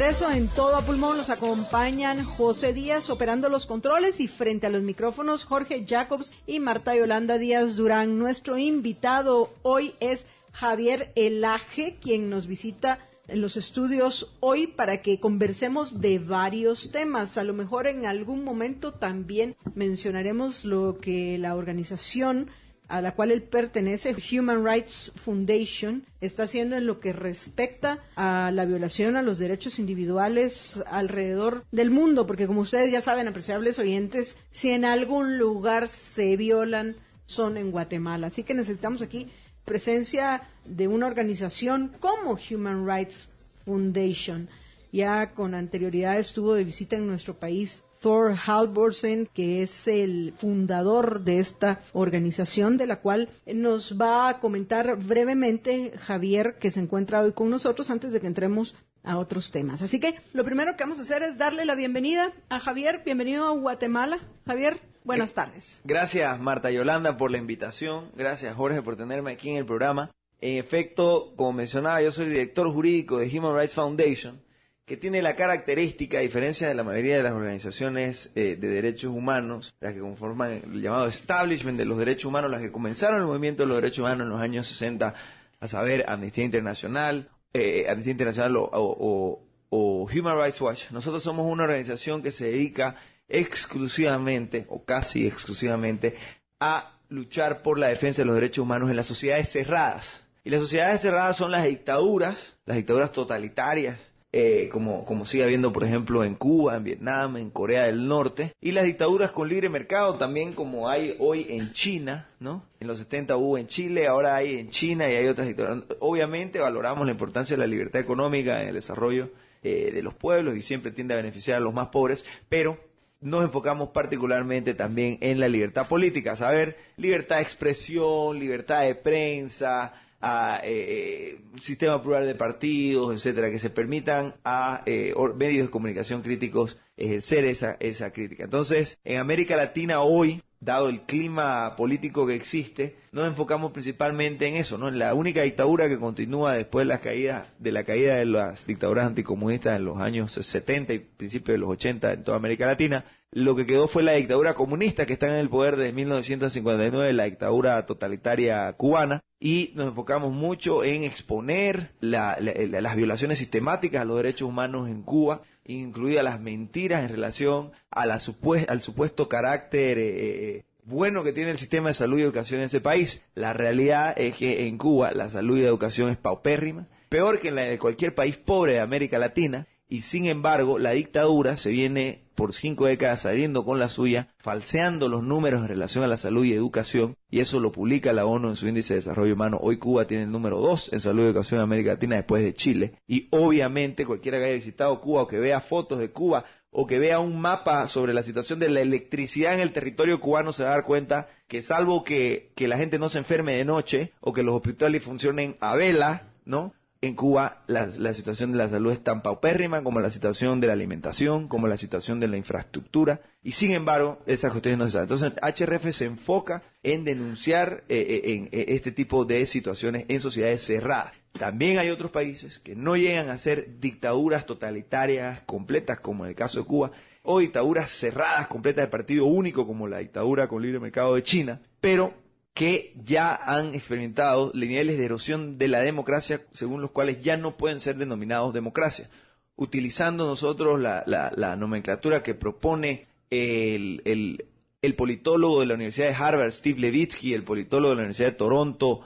regreso en Todo a Pulmón. Nos acompañan José Díaz operando los controles y frente a los micrófonos Jorge Jacobs y Marta Yolanda Díaz Durán. Nuestro invitado hoy es Javier Elaje, quien nos visita en los estudios hoy para que conversemos de varios temas. A lo mejor en algún momento también mencionaremos lo que la organización a la cual él pertenece, Human Rights Foundation, está haciendo en lo que respecta a la violación a los derechos individuales alrededor del mundo, porque como ustedes ya saben, apreciables oyentes, si en algún lugar se violan, son en Guatemala. Así que necesitamos aquí presencia de una organización como Human Rights Foundation. Ya con anterioridad estuvo de visita en nuestro país Thor Halvorsen, que es el fundador de esta organización, de la cual nos va a comentar brevemente Javier, que se encuentra hoy con nosotros, antes de que entremos a otros temas. Así que lo primero que vamos a hacer es darle la bienvenida a Javier. Bienvenido a Guatemala. Javier, buenas tardes. Gracias, Marta Yolanda, por la invitación. Gracias, Jorge, por tenerme aquí en el programa. En efecto, como mencionaba, yo soy director jurídico de Human Rights Foundation, que tiene la característica, a diferencia de la mayoría de las organizaciones de derechos humanos, las que conforman el llamado establishment de los derechos humanos, las que comenzaron el movimiento de los derechos humanos en los años 60, a saber, Amnistía Internacional o Human Rights Watch. Nosotros somos una organización que se dedica exclusivamente, o casi exclusivamente, a luchar por la defensa de los derechos humanos en las sociedades cerradas. Y las sociedades cerradas son las dictaduras totalitarias, como sigue habiendo, por ejemplo, en Cuba, en Vietnam, en Corea del Norte, y las dictaduras con libre mercado también, como hay hoy en China, ¿no? En los 70 hubo en Chile, ahora hay en China y hay otras dictaduras. Obviamente valoramos la importancia de la libertad económica en el desarrollo de los pueblos y siempre tiende a beneficiar a los más pobres, pero nos enfocamos particularmente también en la libertad política, a saber, libertad de expresión, libertad de prensa, sistema plural de partidos, etcétera, que se permitan a medios de comunicación críticos ejercer esa crítica. Entonces, en América Latina hoy, dado el clima político que existe, nos enfocamos principalmente en eso, ¿no? En la única dictadura que continúa después de la caída de las dictaduras anticomunistas en los años 70 y principios de los 80 en toda América Latina. Lo que quedó fue la dictadura comunista, que está en el poder desde 1959, la dictadura totalitaria cubana, y nos enfocamos mucho en exponer las violaciones sistemáticas a los derechos humanos en Cuba, incluidas las mentiras en relación a al supuesto carácter bueno que tiene el sistema de salud y educación en ese país. La realidad es que en Cuba la salud y la educación es paupérrima, peor que en la de cualquier país pobre de América Latina, y sin embargo la dictadura se viene por 5 décadas saliendo con la suya, falseando los números en relación a la salud y educación, y eso lo publica la ONU en su índice de desarrollo humano. Hoy Cuba tiene el número 2 en salud y educación en América Latina después de Chile, y obviamente cualquiera que haya visitado Cuba o que vea fotos de Cuba o que vea un mapa sobre la situación de la electricidad en el territorio cubano se va a dar cuenta que salvo que la gente no se enferme de noche o que los hospitales funcionen a vela, ¿no? En Cuba la situación de la salud es tan paupérrima como la situación de la alimentación, como la situación de la infraestructura, y sin embargo esas cuestiones no se saben. Entonces HRF se enfoca en denunciar este tipo de situaciones en sociedades cerradas. También hay otros países que no llegan a ser dictaduras totalitarias completas, como en el caso de Cuba, o dictaduras cerradas completas de partido único, como la dictadura con libre mercado de China, pero que ya han experimentado niveles de erosión de la democracia, según los cuales ya no pueden ser denominados democracia. Utilizando nosotros la nomenclatura que propone el politólogo de la Universidad de Harvard, Steve Levitsky, el politólogo de la Universidad de Toronto,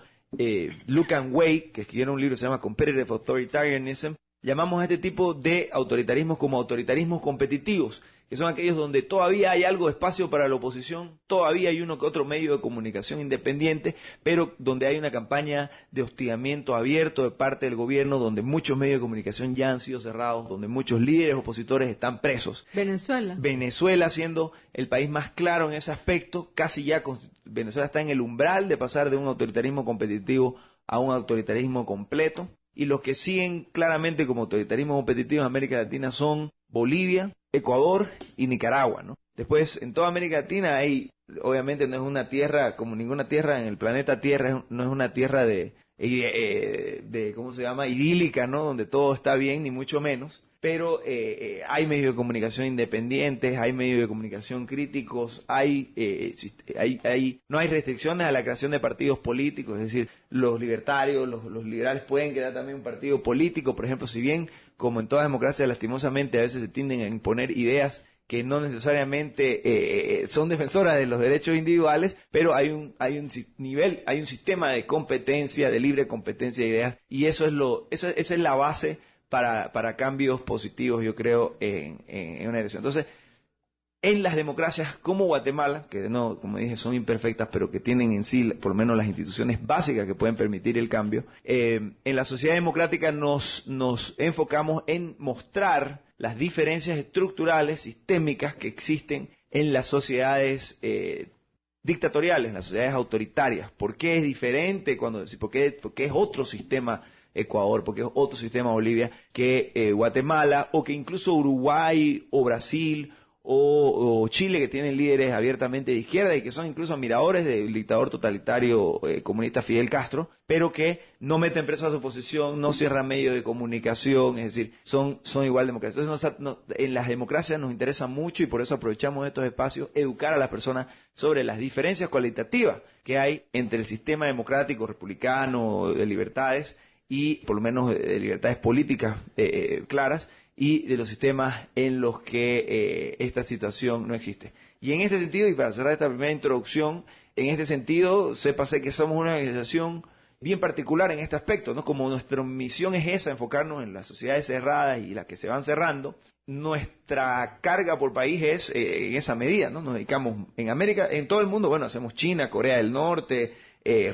Lucan Way, que escribieron un libro que se llama Competitive Authoritarianism, llamamos a este tipo de autoritarismos como autoritarismos competitivos, que son aquellos donde todavía hay algo de espacio para la oposición, todavía hay uno que otro medio de comunicación independiente, pero donde hay una campaña de hostigamiento abierto de parte del gobierno, donde muchos medios de comunicación ya han sido cerrados, donde muchos líderes opositores están presos. Venezuela siendo el país más claro en ese aspecto, Venezuela está en el umbral de pasar de un autoritarismo competitivo a un autoritarismo completo. Y los que siguen claramente como autoritarismo competitivo en América Latina son Bolivia, Ecuador y Nicaragua, ¿no? Después, en toda América Latina obviamente no es una tierra, como ninguna tierra en el planeta Tierra, no es una tierra ¿cómo se llama? Idílica, ¿no? Donde todo está bien, ni mucho menos. pero hay medios de comunicación independientes, hay medios de comunicación críticos, no hay restricciones a la creación de partidos políticos, es decir, los libertarios, los liberales pueden crear también un partido político, por ejemplo, si bien, como en toda democracia, lastimosamente a veces se tienden a imponer ideas que no necesariamente son defensoras de los derechos individuales, pero hay un sistema de competencia, de libre competencia de ideas, y esa es la base para cambios positivos, yo creo, en una elección. Entonces, en las democracias como Guatemala, que no, como dije, son imperfectas, pero que tienen en sí por lo menos las instituciones básicas que pueden permitir el cambio, en la sociedad democrática nos enfocamos en mostrar las diferencias estructurales, sistémicas que existen en las sociedades dictatoriales, en las sociedades autoritarias. ¿Por qué es diferente? ¿Por qué es otro sistema Ecuador? ¿Por qué es otro sistema Bolivia que Guatemala? O que incluso Uruguay o Brasil o Chile, que tienen líderes abiertamente de izquierda y que son incluso admiradores del dictador totalitario comunista Fidel Castro, pero que no meten preso a su oposición, no cierran medios de comunicación, es decir, son igual democracias. Entonces, en las democracias nos interesa mucho y por eso aprovechamos estos espacios, educar a las personas sobre las diferencias cualitativas que hay entre el sistema democrático republicano de libertades y por lo menos de libertades políticas claras, y de los sistemas en los que esta situación no existe. Y en este sentido, y para cerrar esta primera introducción, en este sentido, sépase que somos una organización bien particular en este aspecto, ¿no? Como nuestra misión es esa, enfocarnos en las sociedades cerradas y las que se van cerrando, nuestra carga por país es en esa medida, ¿no? Nos dedicamos en América, en todo el mundo, bueno, hacemos China, Corea del Norte,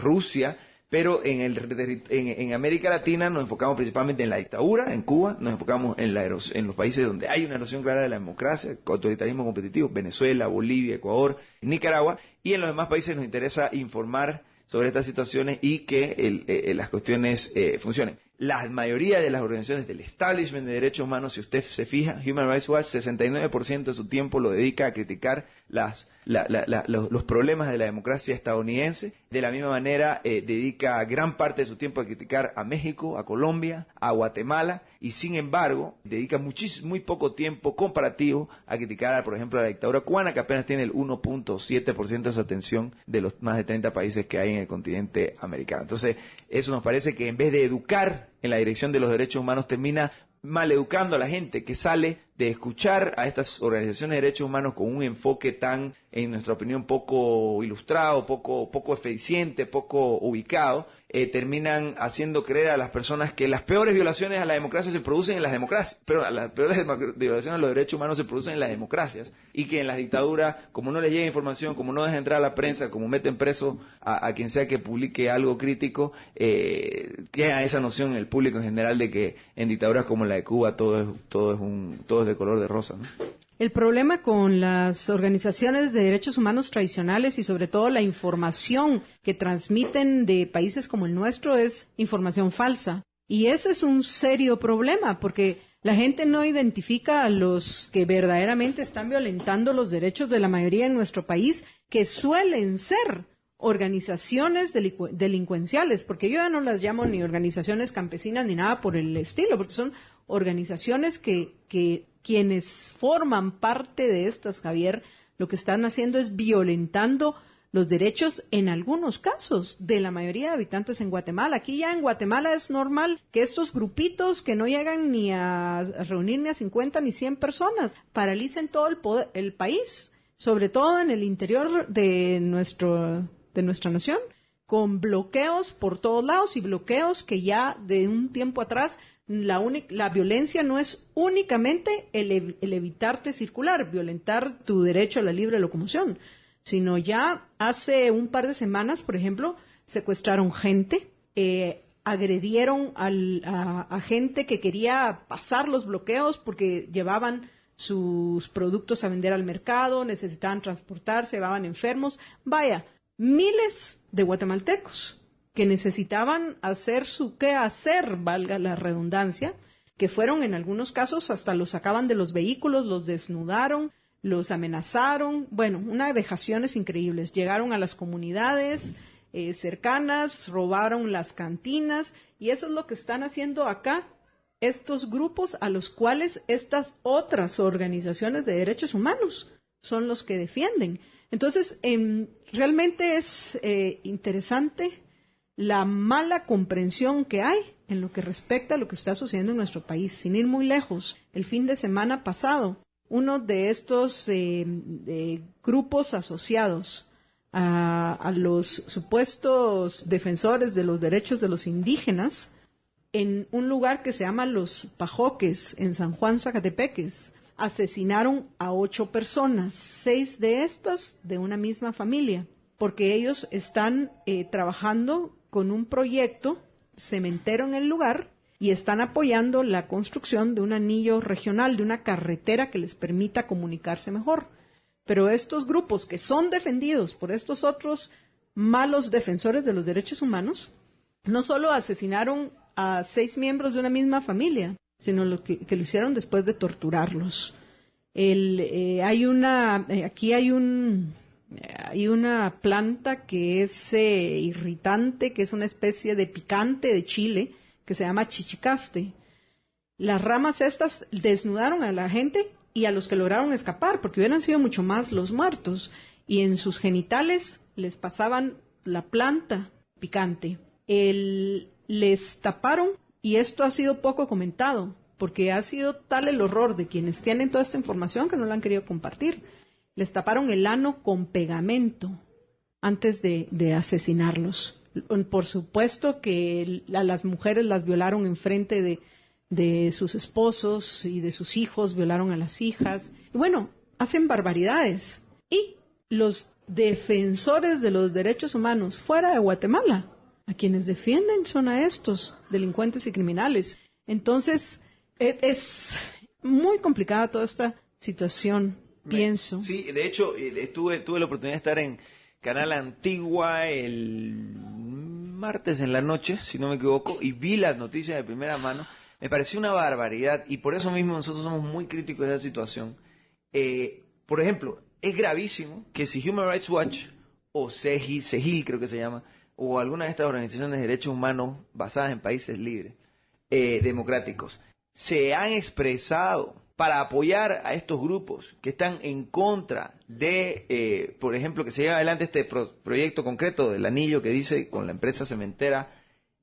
Rusia, pero en América Latina nos enfocamos principalmente en la dictadura, en Cuba, nos enfocamos en los países donde hay una erosión clara de la democracia, autoritarismo competitivo, Venezuela, Bolivia, Ecuador, Nicaragua, y en los demás países nos interesa informar sobre estas situaciones y que las cuestiones funcionen. La mayoría de las organizaciones del establishment de derechos humanos, si usted se fija, Human Rights Watch, 69% de su tiempo lo dedica a criticar los problemas de la democracia estadounidense. De la misma manera, dedica gran parte de su tiempo a criticar a México, a Colombia, a Guatemala, y sin embargo, dedica muy poco tiempo comparativo a criticar, por ejemplo, a la dictadura cubana, que apenas tiene el 1.7% de su atención de los más de 30 países que hay en el continente americano. Entonces, eso nos parece que en vez de educar en la dirección de los derechos humanos, termina maleducando a la gente que sale de escuchar a estas organizaciones de derechos humanos con un enfoque tan, en nuestra opinión, poco ilustrado, poco eficiente, poco ubicado, terminan haciendo creer a las personas que las peores violaciones a la democracia se producen en las democracias, pero las peores violaciones a los derechos humanos se producen en las democracias, y que en las dictaduras, como no les llega información, como no dejan entrar a la prensa, como meten preso a quien sea que publique algo crítico, tienen esa noción en el público en general de que en dictaduras como la de Cuba todo es de color de rosa, ¿no? El problema con las organizaciones de derechos humanos tradicionales y sobre todo la información que transmiten de países como el nuestro es información falsa. Y ese es un serio problema porque la gente no identifica a los que verdaderamente están violentando los derechos de la mayoría en nuestro país, que suelen ser organizaciones delincuenciales, porque yo ya no las llamo ni organizaciones campesinas ni nada por el estilo, porque son organizaciones que quienes forman parte de estas, Javier, lo que están haciendo es violentando los derechos, en algunos casos, de la mayoría de habitantes en Guatemala. Aquí ya en Guatemala es normal que estos grupitos que no llegan ni a reunir ni a 50 ni 100 personas paralicen todo el país, sobre todo en el interior de nuestra nación, con bloqueos por todos lados y bloqueos que ya de un tiempo atrás la violencia no es únicamente el evitarte circular, violentar tu derecho a la libre locomoción, sino ya hace un par de semanas, por ejemplo, secuestraron gente, agredieron a gente que quería pasar los bloqueos porque llevaban sus productos a vender al mercado, necesitaban transportarse, llevaban enfermos. Vaya, miles de guatemaltecos que necesitaban hacer su quehacer, valga la redundancia, que fueron en algunos casos hasta los sacaban de los vehículos, los desnudaron, los amenazaron, bueno, unas vejaciones increíbles. Llegaron a las comunidades cercanas, robaron las cantinas, y eso es lo que están haciendo acá estos grupos a los cuales estas otras organizaciones de derechos humanos son los que defienden. Entonces, realmente es interesante la mala comprensión que hay en lo que respecta a lo que está sucediendo en nuestro país. Sin ir muy lejos, el fin de semana pasado, uno de estos grupos asociados a los supuestos defensores de los derechos de los indígenas, en un lugar que se llama Los Pajoques, en San Juan, Zacatepeques, asesinaron a 8 personas, 6 de estas de una misma familia, porque ellos están trabajando con un proyecto cementero en el lugar y están apoyando la construcción de un anillo regional, de una carretera que les permita comunicarse mejor. Pero estos grupos que son defendidos por estos otros malos defensores de los derechos humanos, no solo asesinaron a 6 miembros de una misma familia, sino que lo hicieron después de torturarlos. Hay una planta que es irritante, que es una especie de picante de chile, que se llama chichicaste. Las ramas estas desnudaron a la gente y a los que lograron escapar, porque hubieran sido mucho más los muertos, y en sus genitales les pasaban la planta picante. Les taparon, y esto ha sido poco comentado, porque ha sido tal el horror de quienes tienen toda esta información que no la han querido compartir. Les taparon el ano con pegamento antes de asesinarlos. Por supuesto que a las mujeres las violaron enfrente de sus esposos y de sus hijos, violaron a las hijas. Y bueno, hacen barbaridades. Y los defensores de los derechos humanos fuera de Guatemala, a quienes defienden son a estos delincuentes y criminales. Entonces, es muy complicada toda esta situación, pienso. Sí, de hecho, tuve la oportunidad de estar en Canal Antigua el martes en la noche, si no me equivoco, y vi las noticias de primera mano. Me pareció una barbaridad, y por eso mismo nosotros somos muy críticos de esa situación. Por ejemplo, es gravísimo que si Human Rights Watch o CEGIL creo que se llama, o alguna de estas organizaciones de derechos humanos basadas en países libres, democráticos, se han expresado para apoyar a estos grupos que están en contra de, por ejemplo, que se lleve adelante este proyecto concreto del anillo que dice con la empresa cementera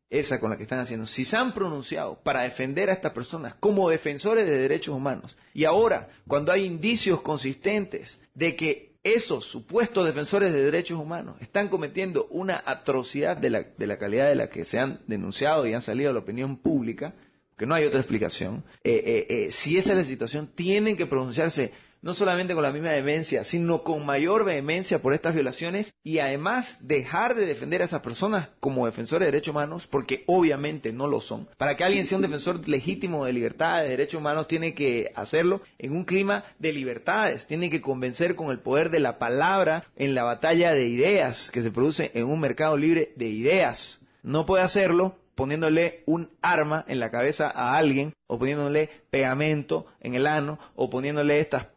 esa con la que están haciendo, si se han pronunciado para defender a estas personas como defensores de derechos humanos, y ahora, cuando hay indicios consistentes de que esos supuestos defensores de derechos humanos están cometiendo una atrocidad de la calidad de la que se han denunciado y han salido a la opinión pública, que no hay otra explicación, si esa es la situación, tienen que pronunciarse no solamente con la misma vehemencia, sino con mayor vehemencia por estas violaciones, y además dejar de defender a esas personas como defensores de derechos humanos, porque obviamente no lo son. Para que alguien sea un defensor legítimo de libertades, de derechos humanos, tiene que hacerlo en un clima de libertades, tiene que convencer con el poder de la palabra en la batalla de ideas que se produce en un mercado libre de ideas. No puede hacerlo poniéndole un arma en la cabeza a alguien, o poniéndole pegamento en el ano, o poniéndole estas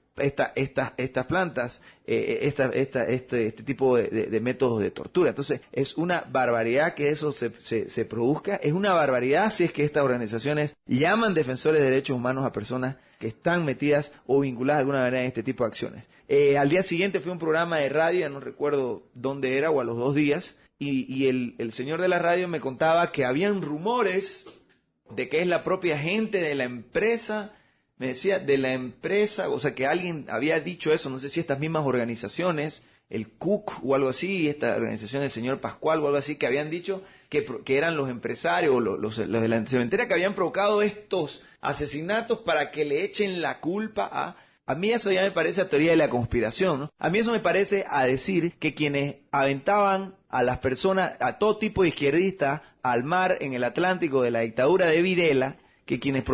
plantas, este tipo de métodos de tortura. Entonces, es una barbaridad que eso se produzca, es una barbaridad si es que estas organizaciones llaman defensores de derechos humanos a personas que están metidas o vinculadas de alguna manera en este tipo de acciones. Al día siguiente fue un programa de radio, ya no recuerdo dónde era, o a los 2 días, y el señor de la radio me contaba que habían rumores de que es la propia gente de la empresa, me decía, de la empresa, o sea que alguien había dicho eso, no sé si estas mismas organizaciones, el CUC o algo así, esta organización del señor Pascual o algo así, que habían dicho que eran los empresarios, los de la cementera que habían provocado estos asesinatos para que le echen la culpa a mí eso ya me parece a teoría de la conspiración, ¿no? A mí eso me parece a decir que quienes aventaban a las personas, a todo tipo de izquierdistas, al mar en el Atlántico de la dictadura de Videla, que quienes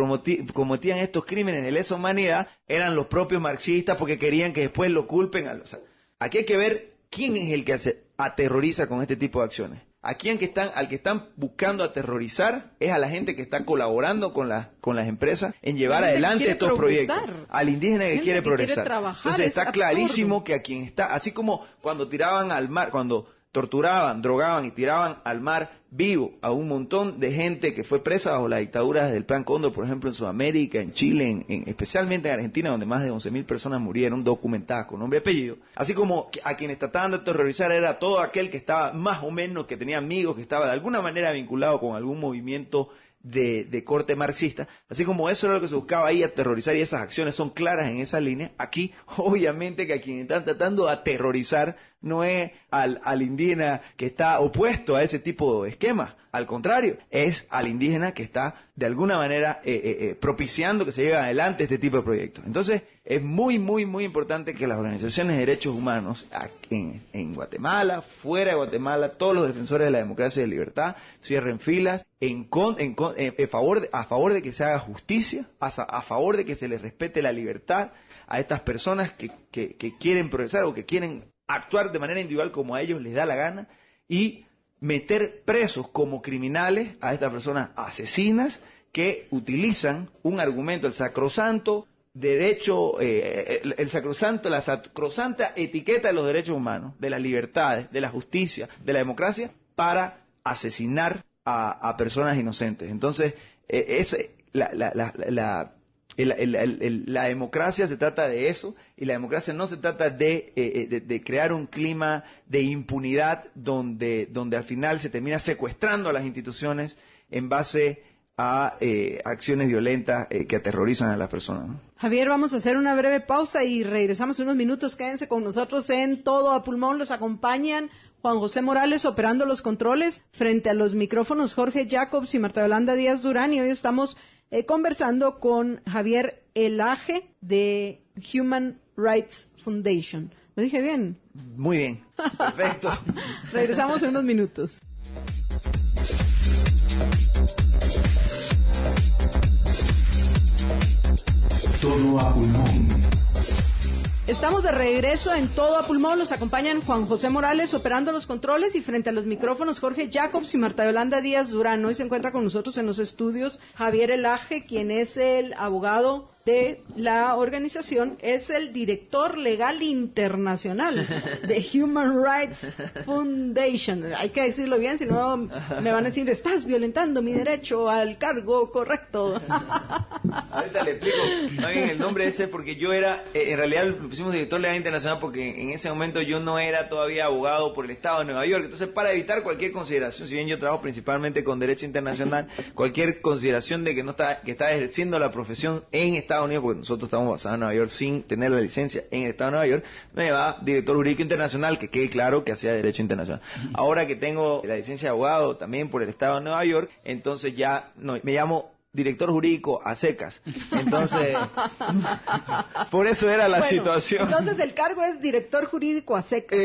cometían estos crímenes de lesa humanidad eran los propios marxistas porque querían que después lo culpen a los... Aquí hay que ver quién es el que aterroriza con este tipo de acciones. Aquí al que están buscando aterrorizar es a la gente que está colaborando con las empresas en llevar adelante estos proyectos. Al indígena que quiere progresar. Entonces está clarísimo que a quien está, así como cuando tiraban al mar, cuando torturaban, drogaban y tiraban al mar vivo a un montón de gente que fue presa bajo la dictadura del Plan Cóndor, por ejemplo, en Sudamérica, en Chile, especialmente en Argentina, donde más de 11.000 personas murieron documentadas con nombre y apellido. Así como a quienes trataban de terrorizar era todo aquel que estaba más o menos, que tenía amigos, que estaba de alguna manera vinculado con algún movimiento de corte marxista, así como eso era lo que se buscaba ahí, aterrorizar, y esas acciones son claras en esa línea. Aquí, obviamente, que a quien están tratando de aterrorizar no es al indígena que está opuesto a ese tipo de esquemas, al contrario, es al indígena que está de alguna manera propiciando que se lleve adelante este tipo de proyectos. Entonces, es muy, muy, muy importante que las organizaciones de derechos humanos en Guatemala, fuera de Guatemala, todos los defensores de la democracia y de la libertad cierren filas a favor de que se haga justicia, a favor de que se les respete la libertad a estas personas que quieren progresar o que quieren actuar de manera individual como a ellos les da la gana, y meter presos como criminales a estas personas asesinas que utilizan un argumento, el sacrosanto derecho, la sacrosanta etiqueta de los derechos humanos, de las libertades, de la justicia, de la democracia, para asesinar a personas inocentes. Entonces, la democracia se trata de eso, y la democracia no se trata de crear un clima de impunidad donde al final se termina secuestrando a las instituciones en base a acciones violentas que aterrorizan a las personas, ¿no? Javier, vamos a hacer una breve pausa y regresamos en unos minutos. Quédense con nosotros en Todo a Pulmón. Los acompañan Juan José Morales operando los controles, frente a los micrófonos Jorge Jacobs y Marta Yolanda Díaz Durán, y hoy estamos conversando con Javier Elaje de Human Rights Foundation. ¿Lo dije bien? Muy bien, perfecto. Regresamos en unos minutos. Todo a Pulmón. Estamos de regreso en Todo a Pulmón. Los acompañan Juan José Morales operando los controles, y frente a los micrófonos Jorge Jacobs y Marta Yolanda Díaz Durán. Hoy se encuentra con nosotros en los estudios Javier Elaje, quien es el abogado de la organización, es el director legal internacional de Human Rights Foundation. Hay que decirlo bien, si no me van a decir, estás violentando mi derecho al cargo correcto. Ahorita le explico bien el nombre ese, porque yo era, en realidad lo pusimos director legal internacional porque en ese momento yo no era todavía abogado por el Estado de Nueva York. Entonces, para evitar cualquier consideración, si bien yo trabajo principalmente con derecho internacional, cualquier consideración de que que está ejerciendo la profesión en Estados Unidos, porque nosotros estamos basados en Nueva York sin tener la licencia en el Estado de Nueva York, me va director jurídico internacional, que quede claro que hacía derecho internacional. Ahora que tengo la licencia de abogado también por el Estado de Nueva York, entonces ya no, me llamo director jurídico a secas. Entonces, por eso era la situación. Entonces el cargo es director jurídico a secas.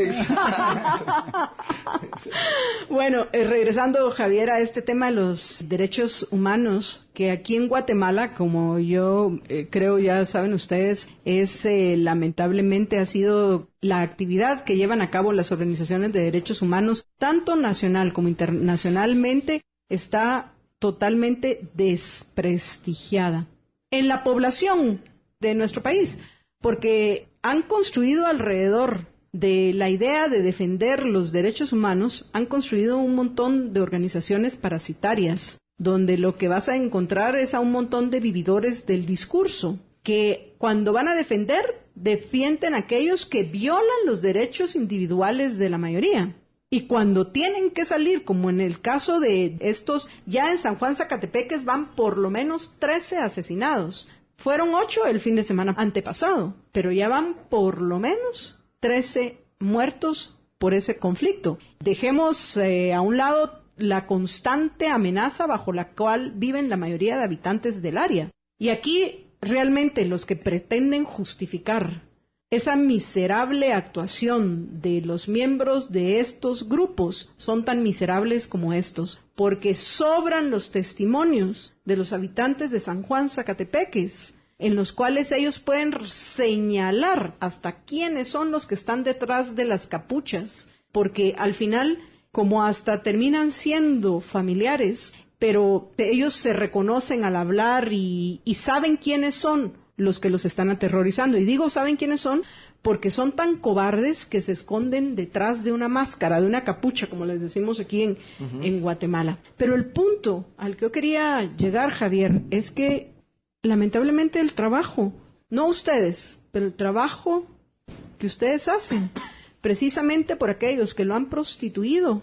Bueno, regresando, Javier, a este tema de los derechos humanos, que aquí en Guatemala, como yo creo ya saben ustedes, es lamentablemente ha sido la actividad que llevan a cabo las organizaciones de derechos humanos, tanto nacional como internacionalmente, está totalmente desprestigiada en la población de nuestro país, porque han construido alrededor de la idea de defender los derechos humanos, han construido un montón de organizaciones parasitarias, donde lo que vas a encontrar es a un montón de vividores del discurso, que cuando van a defender, defienden a aquellos que violan los derechos individuales de la mayoría. Y cuando tienen que salir, como en el caso de estos, ya en San Juan Zacatepeques van por lo menos 13 asesinados. Fueron 8 el fin de semana antepasado, pero ya van por lo menos 13 muertos por ese conflicto. Dejemos a un lado la constante amenaza bajo la cual viven la mayoría de habitantes del área. Y aquí realmente los que pretenden justificar esa miserable actuación de los miembros de estos grupos son tan miserables como estos, porque sobran los testimonios de los habitantes de San Juan Zacatepeques, en los cuales ellos pueden señalar hasta quiénes son los que están detrás de las capuchas, porque al final, como hasta terminan siendo familiares, pero ellos se reconocen al hablar y saben quiénes son los que los están aterrorizando. Y digo, ¿saben quiénes son? porque son tan cobardes que se esconden detrás de una máscara, de una capucha, como les decimos aquí en Guatemala. Pero el punto al que yo quería llegar, Javier, es que lamentablemente el trabajo, no ustedes, pero el trabajo que ustedes hacen, precisamente por aquellos que lo han prostituido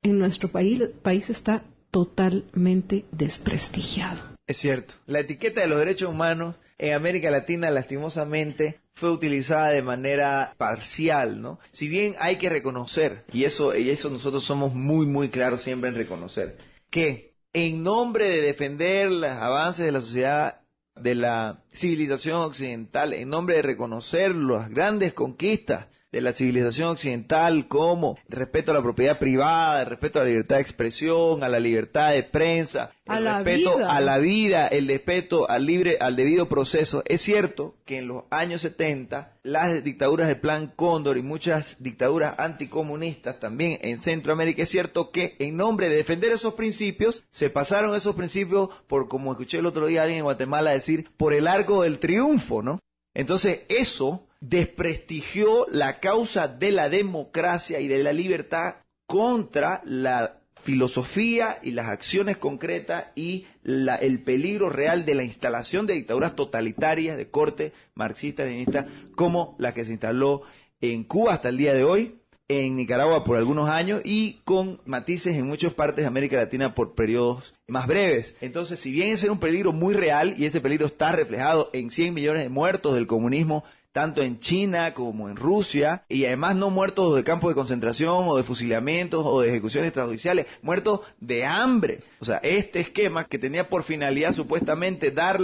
en nuestro país está totalmente desprestigiado. Es cierto. La etiqueta de los derechos humanos en América Latina, lastimosamente, fue utilizada de manera parcial, ¿no? Si bien hay que reconocer, y eso nosotros somos muy, muy claros siempre en reconocer, que en nombre de defender los avances de la sociedad, de la civilización occidental, en nombre de reconocer las grandes conquistas de la civilización occidental, como el respeto a la propiedad privada, el respeto a la libertad de expresión, a la libertad de prensa, el respeto a la vida, el respeto al debido proceso. Es cierto que en los años 70 las dictaduras del Plan Cóndor y muchas dictaduras anticomunistas también en Centroamérica, es cierto que en nombre de defender esos principios, se pasaron esos principios por, como escuché el otro día a alguien en Guatemala decir, por el arco del triunfo, ¿no? Entonces eso desprestigió la causa de la democracia y de la libertad contra la filosofía y las acciones concretas y el peligro real de la instalación de dictaduras totalitarias de corte marxista-leninista como la que se instaló en Cuba hasta el día de hoy, en Nicaragua por algunos años y con matices en muchas partes de América Latina por periodos más breves. Entonces, si bien ese era un peligro muy real y ese peligro está reflejado en 100 millones de muertos del comunismo, tanto en China como en Rusia, y además no muertos de campos de concentración o de fusilamientos o de ejecuciones extrajudiciales, muertos de hambre. O sea, este esquema que tenía por finalidad supuestamente dar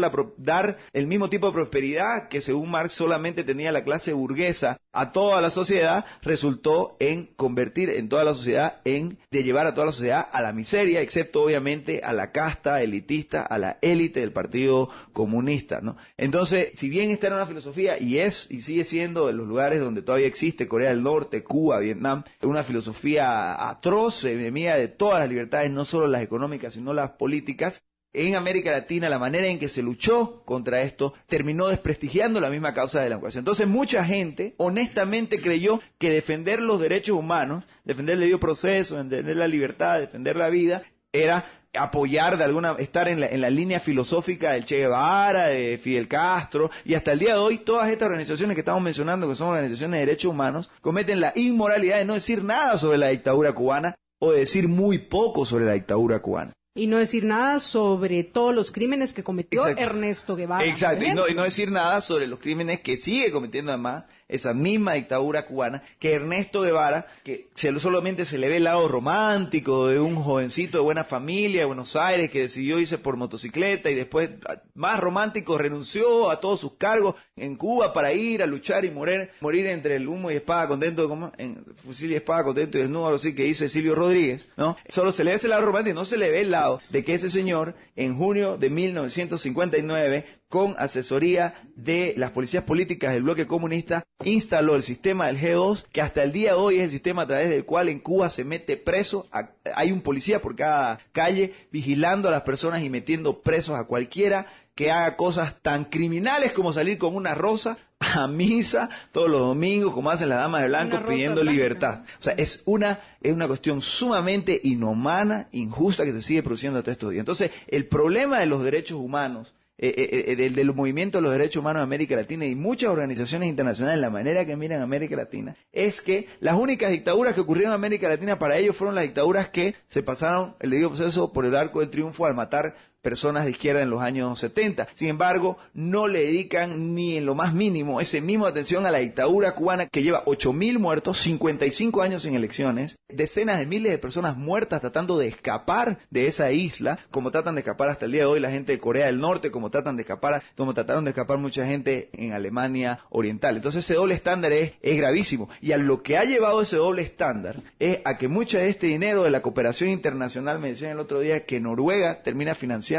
el mismo tipo de prosperidad que según Marx solamente tenía la clase burguesa a toda la sociedad, resultó en convertir en toda la sociedad, de llevar a toda la sociedad a la miseria, excepto obviamente a la casta elitista, a la élite del Partido Comunista, ¿no? Entonces, si bien esta era una filosofía y sigue siendo de los lugares donde todavía existe, Corea del Norte, Cuba, Vietnam, una filosofía atroz, enemiga de todas las libertades, no solo las económicas, sino las políticas. En América Latina, la manera en que se luchó contra esto terminó desprestigiando la misma causa de la democracia. Entonces, mucha gente honestamente creyó que defender los derechos humanos, defender el debido proceso, defender la libertad, defender la vida, era apoyar estar en la línea filosófica del Che Guevara, de Fidel Castro, y hasta el día de hoy todas estas organizaciones que estamos mencionando, que son organizaciones de derechos humanos, cometen la inmoralidad de no decir nada sobre la dictadura cubana o de decir muy poco sobre la dictadura cubana. Y no decir nada sobre todos los crímenes que cometió Ernesto Guevara. Exacto, y no decir nada sobre los crímenes que sigue cometiendo además esa misma dictadura cubana, que Ernesto Guevara, que solamente se le ve el lado romántico de un jovencito de buena familia de Buenos Aires que decidió irse por motocicleta y después, más romántico, renunció a todos sus cargos en Cuba para ir a luchar y morir entre el humo y espada contento, como en fusil y espada contento y desnudo, algo así que dice Silvio Rodríguez, ¿no? Solo se le ve ese lado romántico, no se le ve el lado de que ese señor, en junio de 1959, con asesoría de las policías políticas del bloque comunista, instaló el sistema del G2, que hasta el día de hoy es el sistema a través del cual en Cuba se mete preso, hay un policía por cada calle vigilando a las personas y metiendo presos a cualquiera que haga cosas tan criminales como salir con una rosa a misa todos los domingos, como hacen las damas de blanco, pidiendo libertad. O sea, es una cuestión sumamente inhumana, injusta, que se sigue produciendo hasta estos días. Entonces, el problema de los derechos humanos, del movimiento de los derechos humanos en América Latina y muchas organizaciones internacionales, la manera que miran América Latina, es que las únicas dictaduras que ocurrieron en América Latina para ellos fueron las dictaduras que se pasaron el debido proceso por el arco del triunfo al matar personas de izquierda en los años 70. Sin embargo, no le dedican ni en lo más mínimo ese mismo atención a la dictadura cubana que lleva 8.000 muertos, 55 años sin elecciones, decenas de miles de personas muertas tratando de escapar de esa isla, como tratan de escapar hasta el día de hoy la gente de Corea del Norte, como trataron de escapar mucha gente en Alemania Oriental. Entonces ese doble estándar es gravísimo. Y a lo que ha llevado ese doble estándar es a que mucho de este dinero de la cooperación internacional, me decían el otro día, que Noruega termina financiando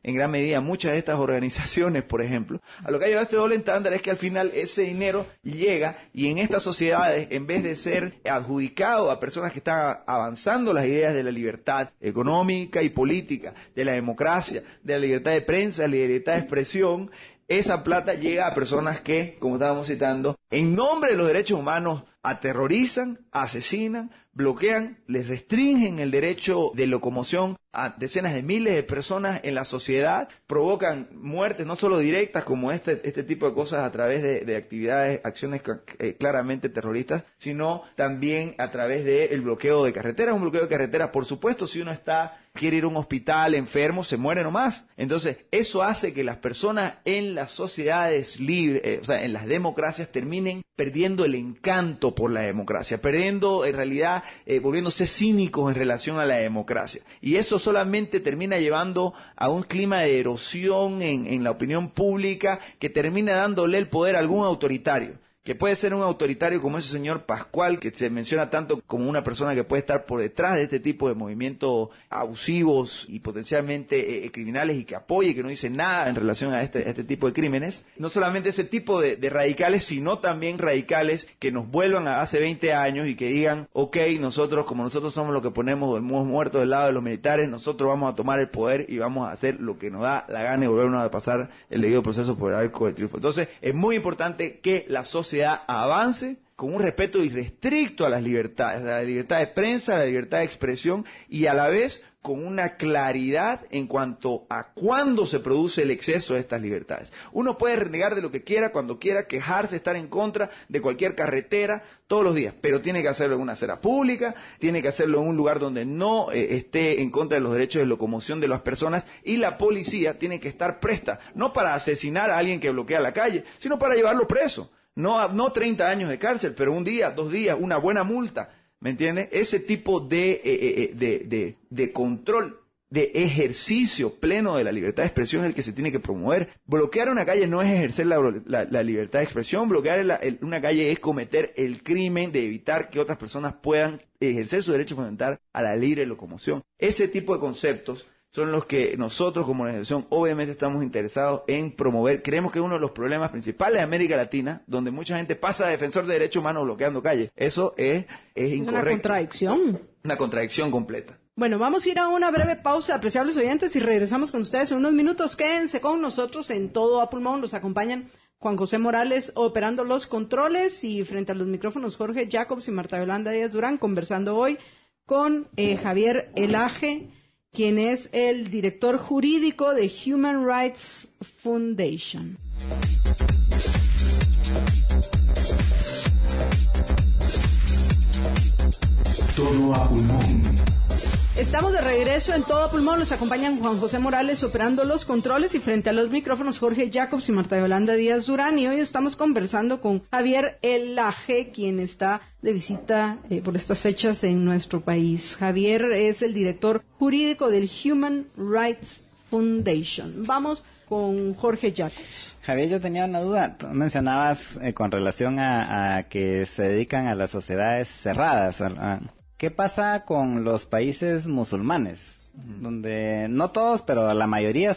en gran medida muchas de estas organizaciones, por ejemplo. A lo que ha llevado este doble estándar es que al final ese dinero llega y en estas sociedades, en vez de ser adjudicado a personas que están avanzando las ideas de la libertad económica y política, de la democracia, de la libertad de prensa, de la libertad de expresión, esa plata llega a personas que, como estábamos citando, en nombre de los derechos humanos, aterrorizan, asesinan, bloquean, les restringen el derecho de locomoción a decenas de miles de personas en la sociedad, provocan muertes no solo directas como este tipo de cosas a través de actividades, acciones claramente terroristas, sino también a través del bloqueo de carreteras. Un bloqueo de carreteras, por supuesto, si uno quiere ir a un hospital enfermo, se muere nomás. Entonces, eso hace que las personas en las sociedades libres, o sea, en las democracias, terminen perdiendo el encanto por la democracia, perdiendo en realidad, volviéndose cínicos en relación a la democracia. Y eso solamente termina llevando a un clima de erosión en la opinión pública que termina dándole el poder a algún autoritario, que puede ser un autoritario como ese señor Pascual, que se menciona tanto como una persona que puede estar por detrás de este tipo de movimientos abusivos y potencialmente criminales y que apoye, que no dice nada en relación a este tipo de crímenes. No solamente ese tipo de radicales, sino también radicales que nos vuelvan a hace 20 años y que digan, ok, como nosotros somos los que ponemos muertos del lado de los militares, nosotros vamos a tomar el poder y vamos a hacer lo que nos da la gana y volvernos a pasar el debido proceso por el arco del triunfo. Entonces, es muy importante que la sociedad avance con un respeto irrestricto a las libertades, a la libertad de prensa, a la libertad de expresión y a la vez con una claridad en cuanto a cuándo se produce el exceso de estas libertades. Uno puede renegar de lo que quiera, cuando quiera, quejarse, estar en contra de cualquier carretera todos los días, pero tiene que hacerlo en una acera pública, tiene que hacerlo en un lugar donde no esté en contra de los derechos de locomoción de las personas, y la policía tiene que estar presta, no para asesinar a alguien que bloquea la calle, sino para llevarlo preso. No 30 años de cárcel, pero un día, 2 días, una buena multa, ¿me entiendes? Ese tipo de control, de ejercicio pleno de la libertad de expresión es el que se tiene que promover. Bloquear una calle no es ejercer la libertad de expresión, bloquear una calle es cometer el crimen de evitar que otras personas puedan ejercer su derecho fundamental a la libre locomoción. Ese tipo de conceptos son los que nosotros como organización obviamente estamos interesados en promover. Creemos que uno de los problemas principales de América Latina, donde mucha gente pasa a defensor de derechos humanos bloqueando calles, eso es incorrecto. Una contradicción. Una contradicción completa. Bueno, vamos a ir a una breve pausa, apreciables oyentes, y regresamos con ustedes en unos minutos. Quédense con nosotros en Todo a Pulmón. Los acompañan Juan José Morales operando los controles y frente a los micrófonos Jorge Jacobs y Marta Yolanda Díaz Durán, conversando hoy con Javier Elaje, quien es el director jurídico de Human Rights Foundation. Todo a pulmón. Estamos de regreso en Todo a Pulmón. Nos acompañan Juan José Morales operando los controles y frente a los micrófonos Jorge Jacobs y Marta Yolanda Díaz Durán. Y hoy estamos conversando con Javier Elaje, quien está de visita por estas fechas en nuestro país. Javier es el director jurídico del Human Rights Foundation. Vamos con Jorge Jacobs. Javier, yo tenía una duda. Tú mencionabas con relación a que se dedican a las sociedades cerradas. ¿Qué pasa con los países musulmanes? Donde no todos, pero la mayoría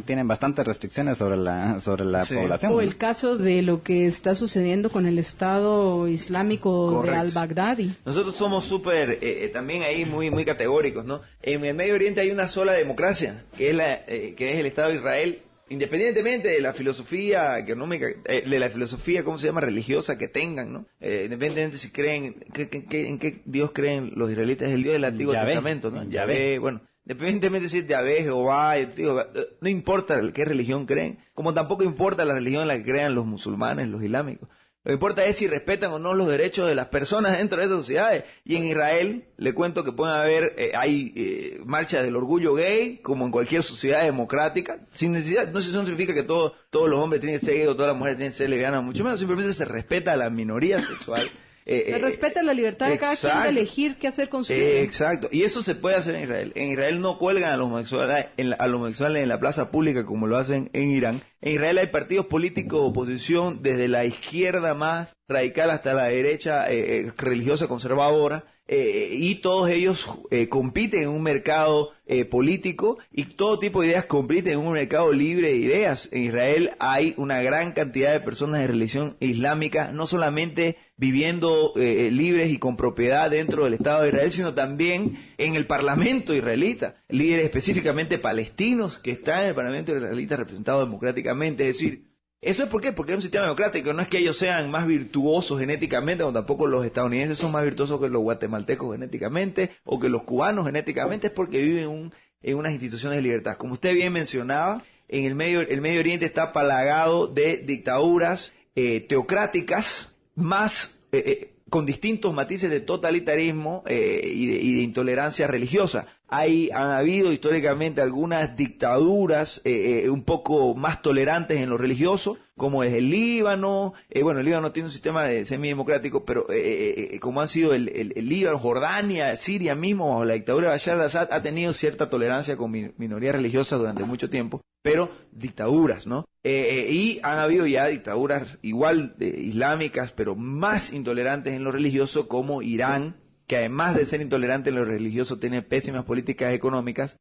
tienen bastantes restricciones sobre la población. O el caso de lo que está sucediendo con el Estado Islámico. Correcto. De al-Baghdadi. Nosotros somos súper, también ahí muy categóricos, ¿no? En el Medio Oriente hay una sola democracia, que es el Estado de Israel. Independientemente de la filosofía económica, de la filosofía, ¿cómo se llama?, religiosa que tengan, ¿no? Independientemente si creen, en qué Dios creen los israelitas, es el Dios del Antiguo Testamento, ¿no? Yahvé, bueno, independientemente si es Yahvé, Jehová, no importa qué religión creen, como tampoco importa la religión en la que crean los musulmanes, los islámicos. Lo que importa es si respetan o no los derechos de las personas dentro de esas sociedades. Y en Israel, le cuento que pueden haber, hay marchas del orgullo gay, como en cualquier sociedad democrática, sin necesidad. No significa que todos los hombres tienen que ser gay o todas las mujeres tienen que ser lesbianas, mucho menos. Simplemente se respeta a la minoría sexual. Se respeta la libertad de cada quien de elegir qué hacer con su vida. Exacto, y eso se puede hacer en Israel. En Israel no cuelgan a los homosexuales en la plaza pública como lo hacen en Irán. En Israel hay partidos políticos de oposición desde la izquierda más radical hasta la derecha religiosa conservadora. Y todos ellos compiten en un mercado político y todo tipo de ideas compiten en un mercado libre de ideas. En Israel hay una gran cantidad de personas de religión islámica, no solamente viviendo libres y con propiedad dentro del Estado de Israel, sino también en el Parlamento israelita, líderes específicamente palestinos que están en el Parlamento israelita representados democráticamente, es decir, ¿Eso es por qué? Porque es un sistema democrático. No es que ellos sean más virtuosos genéticamente, o tampoco los estadounidenses son más virtuosos que los guatemaltecos genéticamente, o que los cubanos genéticamente, es porque viven en unas instituciones de libertad. Como usted bien mencionaba, en el Medio Oriente está plagado de dictaduras teocráticas, más con distintos matices de totalitarismo y de intolerancia religiosa. Han habido históricamente algunas dictaduras un poco más tolerantes en lo religioso, como es el Líbano. El Líbano tiene un sistema semidemocrático, pero como han sido el Líbano, Jordania, Siria mismo, bajo la dictadura de Bashar al-Assad, ha tenido cierta tolerancia con minorías religiosas durante mucho tiempo, pero dictaduras, ¿no? Y han habido ya dictaduras igual islámicas, pero más intolerantes en lo religioso, como Irán, que además de ser intolerante en lo religioso tiene pésimas políticas económicas,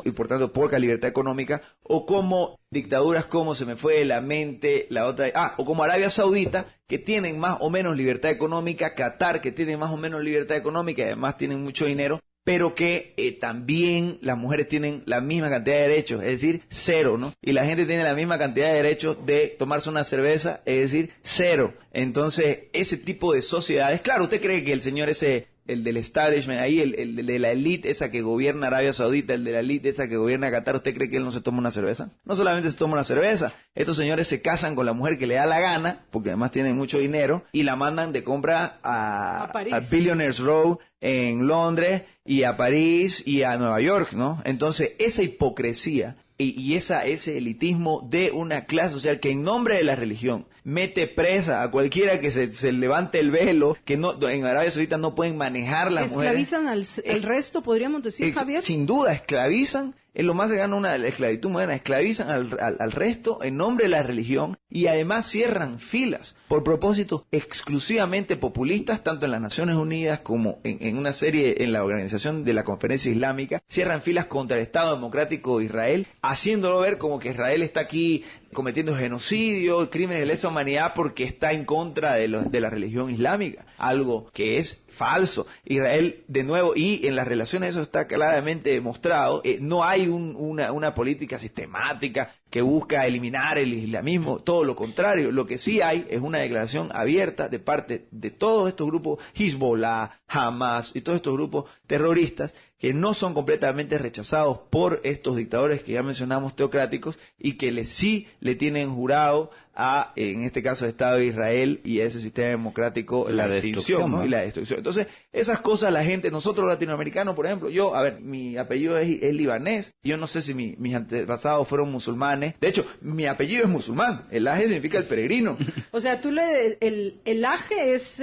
y por tanto poca libertad económica, o como dictaduras como se me fue de la mente la otra, o como Arabia Saudita, que tienen más o menos libertad económica, Qatar, que tiene más o menos libertad económica y además tienen mucho dinero, pero que también las mujeres tienen la misma cantidad de derechos, es decir, 0, ¿no? Y la gente tiene la misma cantidad de derechos de tomarse una cerveza, es decir, 0. Entonces, ese tipo de sociedades, claro, usted cree que el señor ese, el del establishment, ahí, el de la élite esa que gobierna Arabia Saudita, el de la élite esa que gobierna Qatar, ¿usted cree que él no se toma una cerveza? No solamente se toma una cerveza, estos señores se casan con la mujer que le da la gana, porque además tienen mucho dinero, y la mandan de compra a Billionaires Row en Londres, y a París, y a Nueva York, ¿no? Entonces, esa hipocresía y ese elitismo de una clase social que en nombre de la religión mete presa a cualquiera que se levante el velo, que en Arabia Saudita no pueden manejar las mujeres. ¿Esclavizan el resto, podríamos decir, Javier? Sin duda, esclavizan. Es lo más cercano a una esclavitud moderna. Esclavizan al resto en nombre de la religión y además cierran filas por propósitos exclusivamente populistas, tanto en las Naciones Unidas como en una serie en la organización de la Conferencia Islámica. Cierran filas contra el Estado Democrático de Israel, haciéndolo ver como que Israel está aquí cometiendo genocidio, crímenes de lesa humanidad porque está en contra de la religión islámica, algo que es falso. Israel, de nuevo, y en las relaciones eso está claramente demostrado, no hay una política sistemática que busca eliminar el islamismo, todo lo contrario. Lo que sí hay es una declaración abierta de parte de todos estos grupos, Hezbollah, Hamas y todos estos grupos terroristas, que no son completamente rechazados por estos dictadores que ya mencionamos teocráticos y que sí le tienen jurado en este caso, Estado de Israel y a ese sistema democrático la destrucción, ¿no? Y la destrucción. Entonces, esas cosas la gente, nosotros latinoamericanos, por ejemplo, mi apellido es libanés, yo no sé si mis antepasados fueron musulmanes, de hecho, mi apellido es musulmán, el aje significa el peregrino. O sea, el aje es,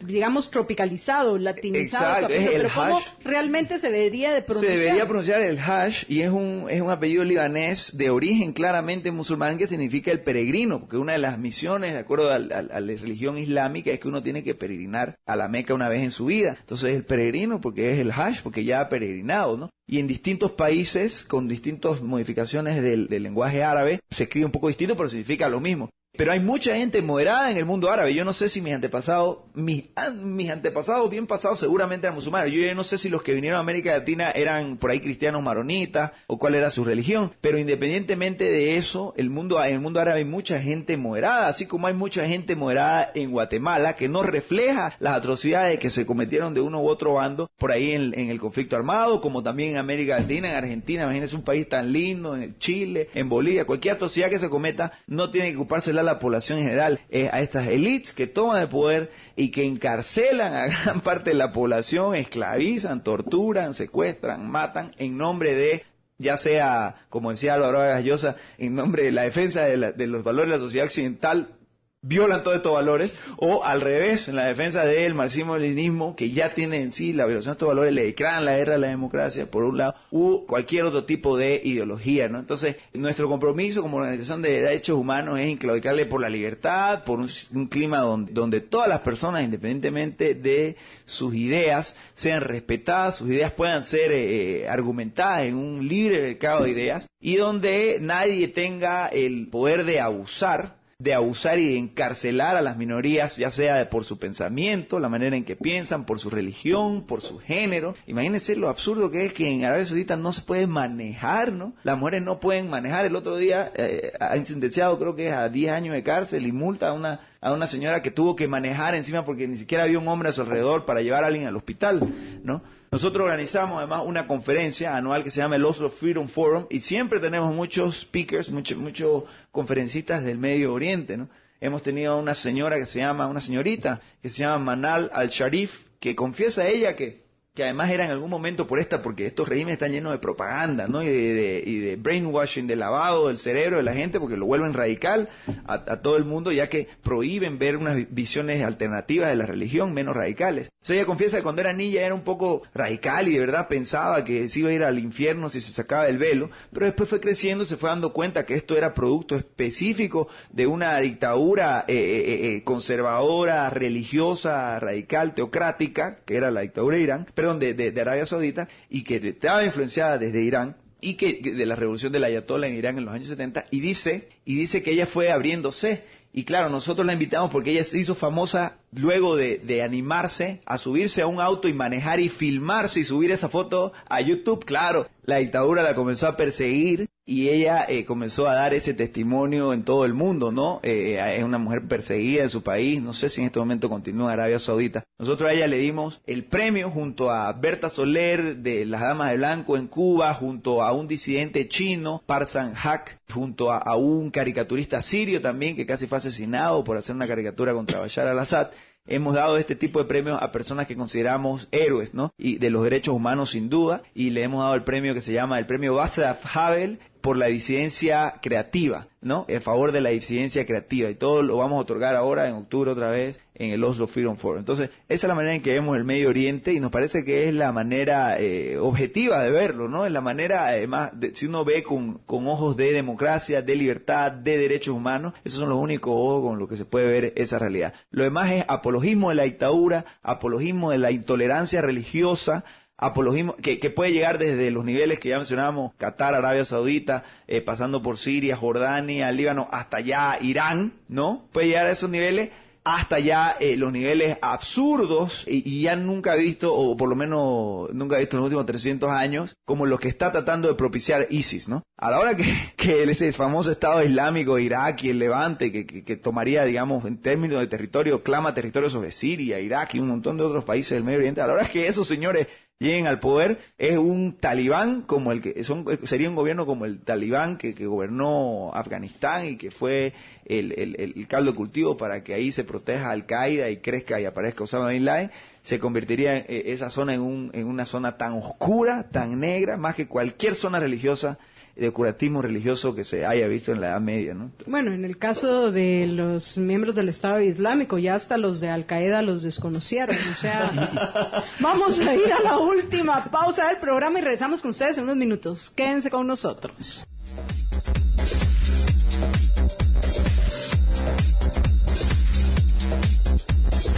digamos, tropicalizado, latinizado. Exacto, es el pero ¿cómo hash realmente se debería de pronunciar? Se debería pronunciar el hash y es un apellido libanés de origen claramente musulmán que significa el peregrino, porque una de las misiones, de acuerdo a la religión islámica, es que uno tiene que peregrinar a la Meca una vez en su vida. Entonces es el peregrino porque es el hajj, porque ya ha peregrinado, ¿no? Y en distintos países, con distintas modificaciones del lenguaje árabe, se escribe un poco distinto, pero significa lo mismo. Pero hay mucha gente moderada en el mundo árabe. Yo no sé si mis antepasados bien pasados seguramente eran musulmanes. Yo no sé si los que vinieron a América Latina eran por ahí cristianos maronitas o cuál era su religión. Pero independientemente de eso, en el mundo árabe hay mucha gente moderada, así como hay mucha gente moderada en Guatemala que no refleja las atrocidades que se cometieron de uno u otro bando por ahí en el conflicto armado, como también en América Latina, en Argentina. Imagínense un país tan lindo, en Chile, en Bolivia. Cualquier atrocidad que se cometa no tiene que ocuparse la población en general, a estas élites que toman el poder y que encarcelan a gran parte de la población, esclavizan, torturan, secuestran, matan en nombre de, ya sea, como decía Álvaro Vargas Llosa, en nombre de la defensa de los valores de la sociedad occidental, violan todos estos valores, o al revés, en la defensa del marxismo-leninismo, que ya tiene en sí la violación de estos valores, le declaran la guerra a la democracia, por un lado, u cualquier otro tipo de ideología, ¿no? Entonces, nuestro compromiso como organización de derechos humanos es inculcarle por la libertad, por un clima donde todas las personas, independientemente de sus ideas, sean respetadas, sus ideas puedan ser argumentadas en un libre mercado de ideas, y donde nadie tenga el poder de abusar de abusar y de encarcelar a las minorías, ya sea por su pensamiento, la manera en que piensan, por su religión, por su género. Imagínense lo absurdo que es que en Arabia Saudita no se puede manejar, ¿no? Las mujeres no pueden manejar. El otro día han sentenciado, creo que es a 10 años de cárcel y multa a una señora que tuvo que manejar encima porque ni siquiera había un hombre a su alrededor para llevar a alguien al hospital, ¿no? Nosotros organizamos además una conferencia anual que se llama el Oslo Freedom Forum y siempre tenemos muchos speakers, muchos conferencistas del Medio Oriente, ¿no? Hemos tenido una señorita que se llama Manal Al-Sharif, que confiesa ella que además era en algún momento porque estos regímenes están llenos de propaganda, ¿no? Y de brainwashing, de lavado del cerebro de la gente, porque lo vuelven radical a todo el mundo, ya que prohíben ver unas visiones alternativas de la religión, menos radicales. Entonces ella confiesa que cuando era niña era un poco radical y de verdad pensaba que se iba a ir al infierno si se sacaba el velo, pero después fue creciendo, se fue dando cuenta que esto era producto específico de una dictadura conservadora, religiosa, radical, teocrática, que era la dictadura de Irán, de Arabia Saudita, y que estaba influenciada desde Irán, y que de la revolución del Ayatollah en Irán en los años 70, y dice que ella fue abriéndose. Y claro, nosotros la invitamos porque ella se hizo famosa luego de animarse a subirse a un auto y manejar y filmarse y subir esa foto a YouTube. Claro, la dictadura la comenzó a perseguir y ella comenzó a dar ese testimonio en todo el mundo, ¿no? Es una mujer perseguida en su país, no sé si en este momento continúa en Arabia Saudita. Nosotros a ella le dimos el premio junto a Berta Soler de las Damas de Blanco en Cuba, junto a un disidente chino, Parsan Haq, junto a un caricaturista sirio también que casi fue asesinado por hacer una caricatura contra Bashar al-Assad. Hemos dado este tipo de premios a personas que consideramos héroes, ¿no? Y de los derechos humanos sin duda, y le hemos dado el premio que se llama el premio Václav Havel por la disidencia creativa, ¿no? En favor de la disidencia creativa, y todo lo vamos a otorgar ahora en octubre otra vez en el Oslo Freedom Forum. Entonces, esa es la manera en que vemos el Medio Oriente y nos parece que es la manera objetiva de verlo, ¿no? Es la manera, además, si uno ve con ojos de democracia, de libertad, de derechos humanos, esos son los únicos ojos con los que se puede ver esa realidad. Lo demás es apologismo de la dictadura, apologismo de la intolerancia religiosa, apologismo que puede llegar desde los niveles que ya mencionábamos, Qatar, Arabia Saudita, pasando por Siria, Jordania, Líbano, hasta ya Irán, ¿no? Puede llegar a esos niveles, hasta ya los niveles absurdos, y ya nunca he visto, o por lo menos nunca he visto en los últimos 300 años, como los que está tratando de propiciar ISIS, ¿no? A la hora que ese famoso Estado Islámico, Irak y el Levante, que tomaría, digamos, en términos de territorio, clama territorio sobre Siria, Irak y un montón de otros países del Medio Oriente, a la hora que esos señores lleguen al poder, es un talibán como sería un gobierno como el talibán que gobernó Afganistán y que fue el caldo de cultivo para que ahí se proteja Al Qaeda y crezca y aparezca Osama Bin Laden. Se convertiría esa zona en una zona tan oscura, tan negra, más que cualquier zona religiosa, de curatismo religioso que se haya visto en la Edad Media, ¿no? Bueno, en el caso de los miembros del Estado Islámico, ya hasta los de Al Qaeda los desconocieron, o sea, vamos a ir a la última pausa del programa y regresamos con ustedes en unos minutos. Quédense con nosotros.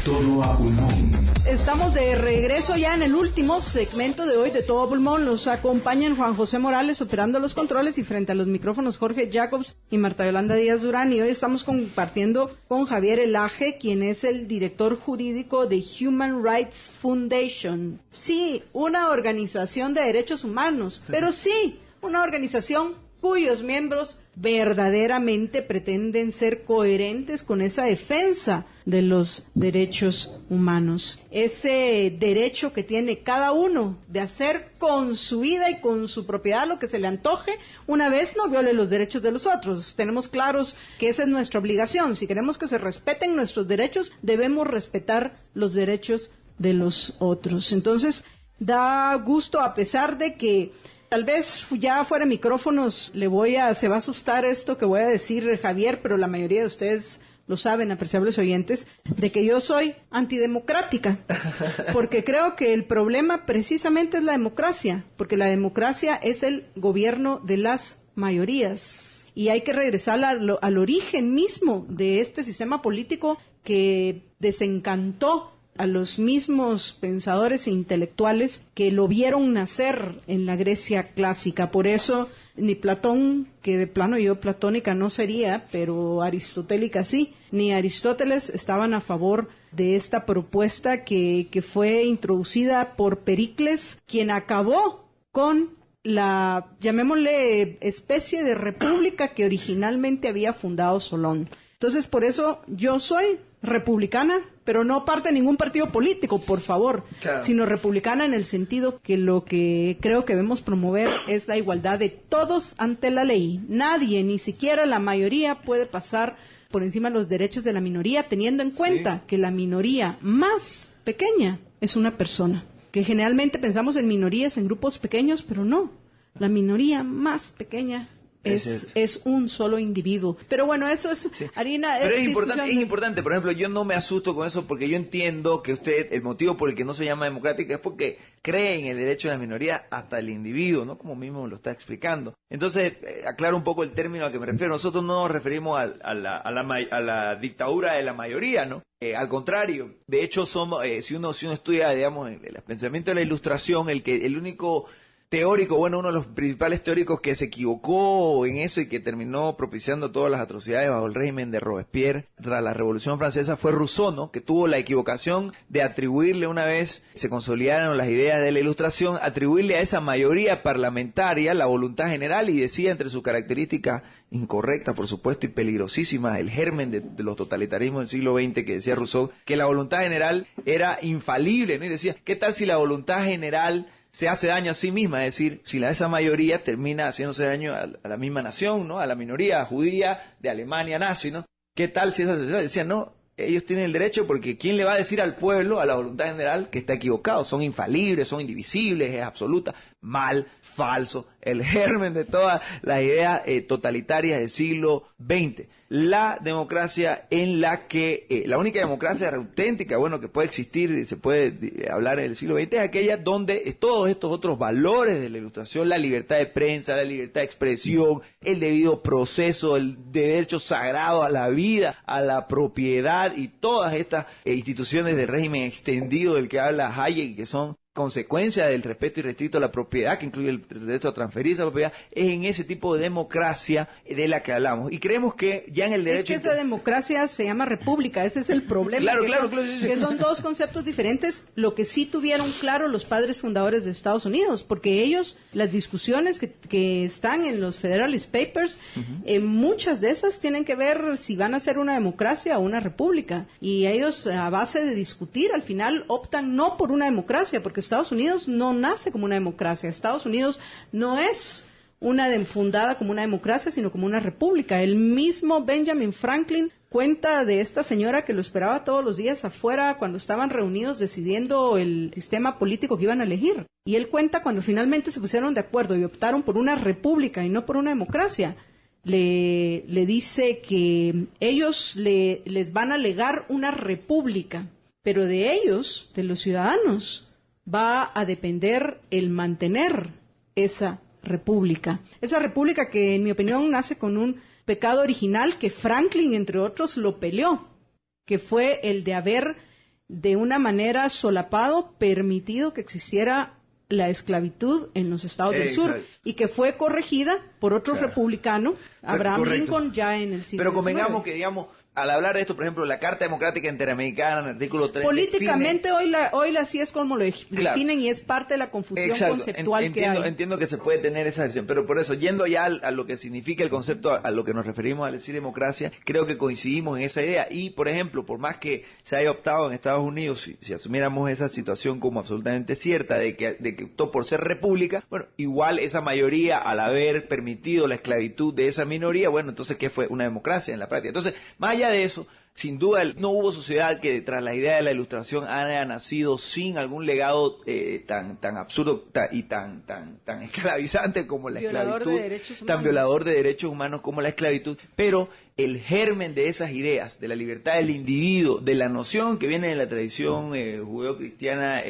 Todo a pulmón. Estamos de regreso ya en el último segmento de hoy de Todo Pulmón. Nos acompañan Juan José Morales operando los controles y frente a los micrófonos Jorge Jacobs y Marta Yolanda Díaz Durán. Y hoy estamos compartiendo con Javier Elaje, quien es el director jurídico de Human Rights Foundation. Sí, una organización de derechos humanos, pero sí, una organización cuyos miembros verdaderamente pretenden ser coherentes con esa defensa de los derechos humanos. Ese derecho que tiene cada uno de hacer con su vida y con su propiedad lo que se le antoje, una vez no viole los derechos de los otros. Tenemos claros que esa es nuestra obligación. Si queremos que se respeten nuestros derechos, debemos respetar los derechos de los otros. Entonces, da gusto, a pesar de que tal vez ya fuera de micrófonos se va a asustar esto que voy a decir, Javier, pero la mayoría de ustedes lo saben, apreciables oyentes, de que yo soy antidemocrática, porque creo que el problema precisamente es la democracia, porque la democracia es el gobierno de las mayorías, y hay que regresar al origen mismo de este sistema político que desencantó a los mismos pensadores e intelectuales que lo vieron nacer en la Grecia clásica. Por eso ni Platón, que de plano yo platónica no sería, pero aristotélica sí, ni Aristóteles estaban a favor de esta propuesta que fue introducida por Pericles, quien acabó con la, llamémosle, especie de república que originalmente había fundado Solón. Entonces, por eso yo soy republicana, pero no parte de ningún partido político, por favor, claro, sino republicana en el sentido que lo que creo que debemos promover es la igualdad de todos ante la ley. Nadie, ni siquiera la mayoría, puede pasar por encima de los derechos de la minoría, teniendo en cuenta que la minoría más pequeña es una persona. Que generalmente pensamos en minorías, en grupos pequeños, pero no. La minoría más pequeña es un solo individuo. Pero bueno, eso es harina. Pero es importante. Por ejemplo, yo no me asusto con eso porque yo entiendo que usted, el motivo por el que no se llama democrática es porque cree en el derecho de la minoría hasta el individuo, ¿no? Como mismo lo está explicando. Entonces, aclaro un poco el término a que me refiero. Nosotros no nos referimos a la dictadura de la mayoría, ¿no? Al contrario, de hecho, somos, si uno estudia, digamos, el pensamiento de la Ilustración, el único teórico, bueno, uno de los principales teóricos que se equivocó en eso y que terminó propiciando todas las atrocidades bajo el régimen de Robespierre tras la Revolución Francesa fue Rousseau, ¿no? Que tuvo la equivocación de atribuirle, una vez se consolidaron las ideas de la Ilustración, atribuirle a esa mayoría parlamentaria la voluntad general, y decía entre sus características incorrectas, por supuesto, y peligrosísimas, el germen de los totalitarismos del siglo XX, que decía Rousseau, que la voluntad general era infalible, ¿no? Y decía, ¿qué tal si la voluntad general se hace daño a sí misma? Es decir, si esa mayoría termina haciéndose daño a la misma nación, ¿no? A la minoría judía de Alemania nazi, ¿no? ¿Qué tal si esa sociedad decía, no, ellos tienen el derecho porque ¿quién le va a decir al pueblo, a la voluntad general, que está equivocado? Son infalibles, son indivisibles, es absoluta. Mal, falso, el germen de todas las ideas totalitarias del siglo XX. La democracia en la que, la única democracia auténtica, bueno, que puede existir y se puede hablar en el siglo XX, es aquella donde todos estos otros valores de la Ilustración, la libertad de prensa, la libertad de expresión, el debido proceso, el derecho sagrado a la vida, a la propiedad y todas estas instituciones del régimen extendido del que habla Hayek, que son consecuencia del respeto irrestricto a la propiedad, que incluye el derecho a transferir esa propiedad, es en ese tipo de democracia de la que hablamos. Y creemos que ya en el derecho... Es que esa democracia se llama república, ese es el problema. Claro, que son dos conceptos diferentes, lo que sí tuvieron claro los padres fundadores de Estados Unidos, porque ellos, las discusiones que están en los Federalist Papers, muchas de esas tienen que ver si van a ser una democracia o una república. Y ellos, a base de discutir, al final optan no por una democracia, porque Estados Unidos no nace como una democracia. Estados Unidos no es fundada como una democracia, sino como una república. El mismo Benjamin Franklin cuenta de esta señora que lo esperaba todos los días afuera cuando estaban reunidos decidiendo el sistema político que iban a elegir. Y él cuenta cuando finalmente se pusieron de acuerdo y optaron por una república y no por una democracia. Le dice que ellos les van a legar una república, pero de ellos, de los ciudadanos, va a depender el mantener esa república. Esa república que, en mi opinión, nace con un pecado original que Franklin, entre otros, lo peleó, que fue el de haber, de una manera solapado, permitido que existiera la esclavitud en los estados del sur, y que fue corregida por otro republicano, Abraham Lincoln, ya en el siglo XIX. Pero convengamos que, digamos, al hablar de esto, por ejemplo, la Carta Democrática Interamericana, en el artículo 3... Políticamente, hoy así es como lo definen, y es parte de la confusión conceptual que hay. Entiendo que se puede tener esa versión, pero por eso, yendo ya a lo que significa el concepto, a lo que nos referimos al decir democracia, creo que coincidimos en esa idea. Y, por ejemplo, por más que se haya optado en Estados Unidos, si asumiéramos esa situación como absolutamente cierta, de que optó por ser república, bueno, igual esa mayoría, al haber permitido la esclavitud de esa minoría, bueno, entonces, ¿qué fue? Una democracia en la práctica. Entonces, más allá de eso, sin duda no hubo sociedad que tras la idea de la Ilustración haya nacido sin algún legado tan absurdo y tan esclavizante como la esclavitud, tan violador de derechos humanos como la esclavitud, pero el germen de esas ideas, de la libertad del individuo, de la noción que viene de la tradición judeo-cristiana,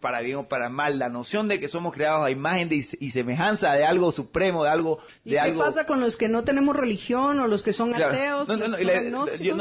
para bien o para mal, la noción de que somos creados a imagen y semejanza de algo supremo, de algo... ¿Y qué pasa con los que no tenemos religión o los que son ateos?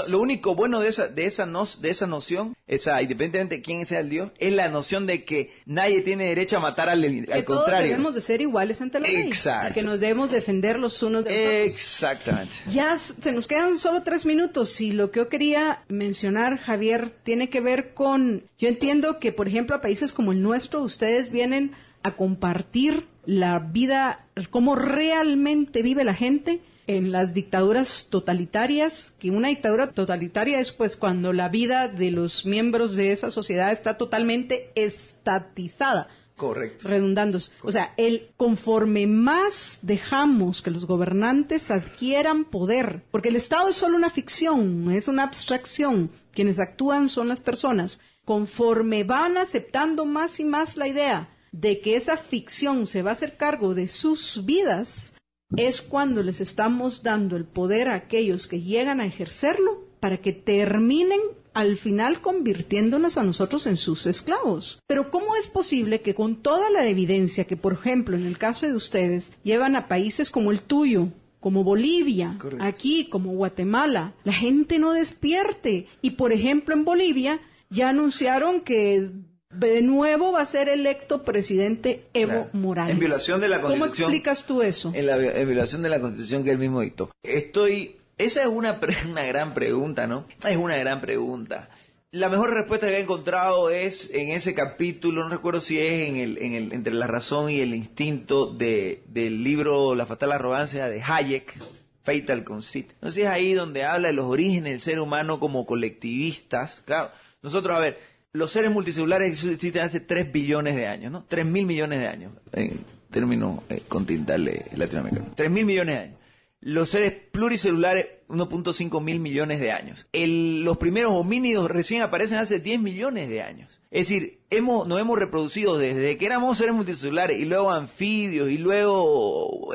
Lo único bueno de esa noción independientemente de quién sea el Dios, es la noción de que nadie tiene derecho a matar al contrario. Todos debemos de ser iguales ante la ley. Exacto. Y que nos debemos defender los unos de los otros. Exactamente. Ya se nos quedan solo 3 minutos y lo que yo quería mencionar, Javier, tiene que ver con... Yo entiendo que, por ejemplo, a países como el nuestro, ustedes vienen a compartir la vida, cómo realmente vive la gente en las dictaduras totalitarias, que una dictadura totalitaria es pues cuando la vida de los miembros de esa sociedad está totalmente estatizada. Correcto. Redundando. O sea, conforme más dejamos que los gobernantes adquieran poder, porque el Estado es solo una ficción, es una abstracción, quienes actúan son las personas, conforme van aceptando más y más la idea de que esa ficción se va a hacer cargo de sus vidas, es cuando les estamos dando el poder a aquellos que llegan a ejercerlo para que terminen al final convirtiéndonos a nosotros en sus esclavos. Pero ¿cómo es posible que con toda la evidencia que, por ejemplo, en el caso de ustedes, llevan a países como el tuyo, como Bolivia, correcto, aquí, como Guatemala, la gente no despierte? Y, por ejemplo, en Bolivia ya anunciaron que de nuevo va a ser electo presidente Evo Morales. En violación de la Constitución. ¿Cómo explicas tú eso? En violación de la Constitución que él mismo dictó. Esa es una gran pregunta, ¿no? Es una gran pregunta. La mejor respuesta que he encontrado es en ese capítulo, no recuerdo si es entre la razón y el instinto del libro La fatal arrogancia de Hayek, Fatal Conceit. No sé si es ahí donde habla de los orígenes del ser humano como colectivistas. Claro, nosotros, a ver, los seres multicelulares existen hace 3 billones de años, ¿no? 3.000 millones de años, en términos continentales latinoamericanos. 3.000 millones de años. Los seres pluricelulares, 1.5 mil millones de años. Los primeros homínidos recién aparecen hace 10 millones de años. Es decir, nos hemos reproducido desde que éramos seres multicelulares, y luego anfibios, y luego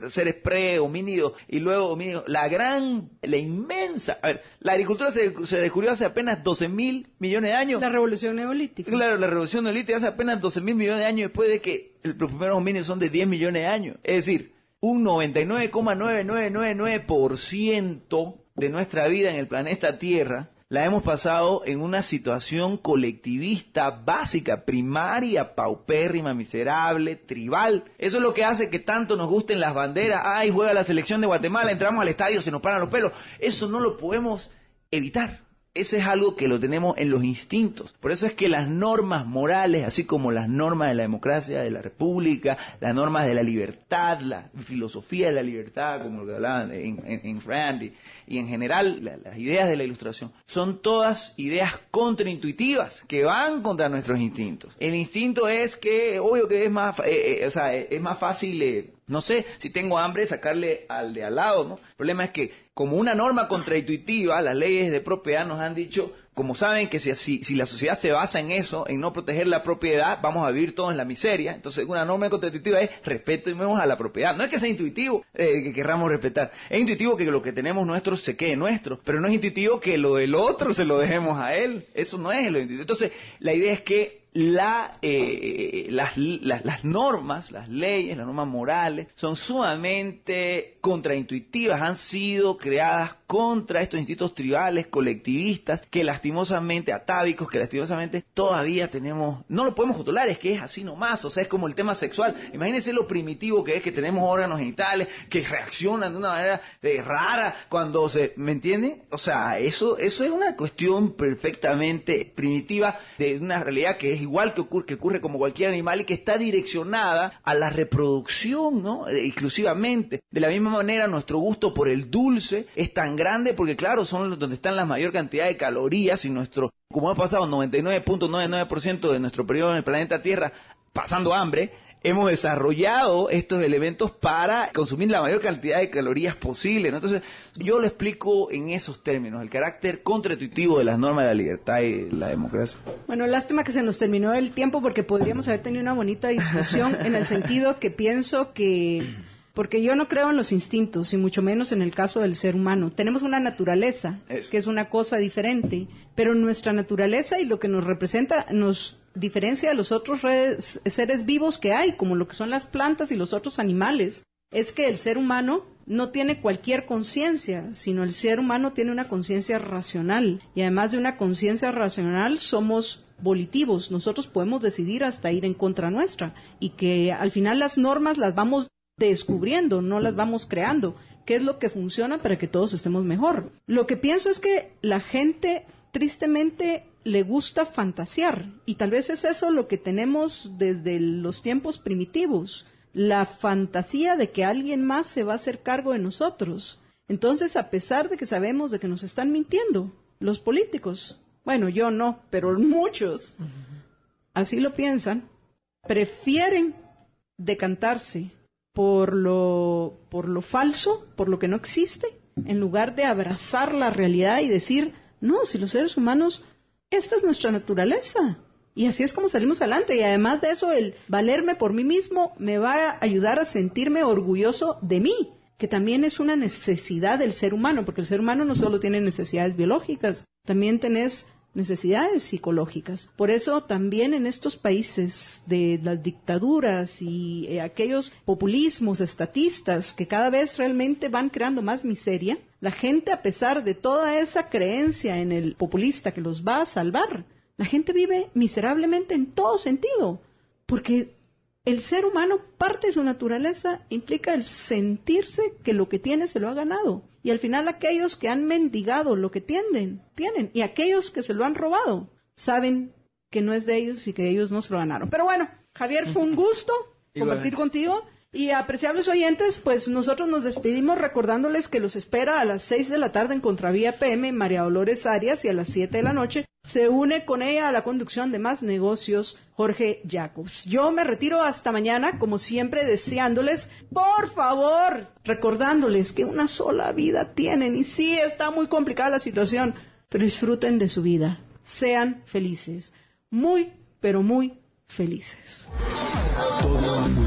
seres pre-homínidos, y luego homínidos. La inmensa... A ver, la agricultura se descubrió hace apenas 12.000 millones de años. La revolución neolítica. Claro, la revolución neolítica hace apenas 12.000 millones de años después de que los primeros homínidos son de 10 millones de años. Es decir, un 99,9999% de nuestra vida en el planeta Tierra la hemos pasado en una situación colectivista, básica, primaria, paupérrima, miserable, tribal. Eso es lo que hace que tanto nos gusten las banderas. Ay, juega la selección de Guatemala, entramos al estadio, se nos paran los pelos. Eso no lo podemos evitar. Eso es algo que lo tenemos en los instintos. Por eso es que las normas morales, así como las normas de la democracia, de la república, las normas de la libertad, la filosofía de la libertad, como lo que hablaban en Rand, y en general las ideas de la Ilustración, son todas ideas contraintuitivas que van contra nuestros instintos. El instinto es que, obvio que es más fácil, no sé, si tengo hambre, sacarle al de al lado, ¿no? El problema es que, como una norma contraintuitiva, las leyes de propiedad nos han dicho, como saben que si la sociedad se basa en eso, en no proteger la propiedad, vamos a vivir todos en la miseria. Entonces, una norma contraintuitiva es respetemos a la propiedad. No es que sea intuitivo que querramos respetar. Es intuitivo que lo que tenemos nuestro se quede nuestro, pero no es intuitivo que lo del otro se lo dejemos a él. Eso no es lo intuitivo. Entonces, la idea es que las normas, las leyes, las normas morales, son sumamente contraintuitivas, han sido creadas contra estos instintos tribales, colectivistas, que lastimosamente, atávicos, que lastimosamente todavía tenemos, no lo podemos controlar, es que es así nomás, o sea, es como el tema sexual. Imagínense lo primitivo que es que tenemos órganos genitales que reaccionan de una manera rara cuando ¿me entienden? O sea, eso es una cuestión perfectamente primitiva de una realidad que es igual que ocurre como cualquier animal y que está direccionada a la reproducción, ¿no? Exclusivamente. De la misma manera, nuestro gusto por el dulce es tan grande porque, claro, son donde están la mayor cantidad de calorías, y como ha pasado 99.99% de nuestro periodo en el planeta Tierra pasando hambre, hemos desarrollado estos elementos para consumir la mayor cantidad de calorías posible, ¿no? Entonces, yo lo explico en esos términos, el carácter contraintuitivo de las normas de la libertad y la democracia. Bueno, lástima que se nos terminó el tiempo porque podríamos haber tenido una bonita discusión en el sentido que pienso que... Porque yo no creo en los instintos, y mucho menos en el caso del ser humano. Tenemos una naturaleza, que es una cosa diferente, pero nuestra naturaleza y lo que nos representa nos diferencia de los otros seres vivos que hay, como lo que son las plantas y los otros animales. Es que el ser humano no tiene cualquier conciencia, sino el ser humano tiene una conciencia racional. Y además de una conciencia racional, somos volitivos. Nosotros podemos decidir hasta ir en contra nuestra. Y que al final las normas las vamos descubriendo, no las vamos creando. ¿Qué es lo que funciona para que todos estemos mejor? Lo que pienso es que la gente, tristemente, le gusta fantasear. Y tal vez es eso lo que tenemos desde los tiempos primitivos. La fantasía de que alguien más se va a hacer cargo de nosotros. Entonces, a pesar de que sabemos de que nos están mintiendo, los políticos, bueno, yo no, pero muchos, así lo piensan, prefieren decantarse por lo falso, por lo que no existe, en lugar de abrazar la realidad y decir, no, si los seres humanos, esta es nuestra naturaleza. Y así es como salimos adelante. Y además de eso, el valerme por mí mismo me va a ayudar a sentirme orgulloso de mí, que también es una necesidad del ser humano, porque el ser humano no solo tiene necesidades biológicas, también tenés necesidades psicológicas. Por eso también en estos países de las dictaduras y aquellos populismos estatistas que cada vez realmente van creando más miseria, la gente, a pesar de toda esa creencia en el populista que los va a salvar, la gente vive miserablemente en todo sentido, porque el ser humano, parte de su naturaleza, implica el sentirse que lo que tiene se lo ha ganado. Y al final aquellos que han mendigado lo que tienen, y aquellos que se lo han robado, saben que no es de ellos y que ellos no se lo ganaron. Pero bueno, Javier, fue un gusto compartir contigo. Y apreciables oyentes, pues nosotros nos despedimos recordándoles que los espera a las 6 de la tarde en Contravía PM María Dolores Arias, y a las 7 de la noche se une con ella a la conducción de Más Negocios Jorge Jacobs. Yo me retiro hasta mañana, como siempre, deseándoles, por favor, recordándoles que una sola vida tienen, y sí, está muy complicada la situación, pero disfruten de su vida. Sean felices, muy, pero muy felices. Todo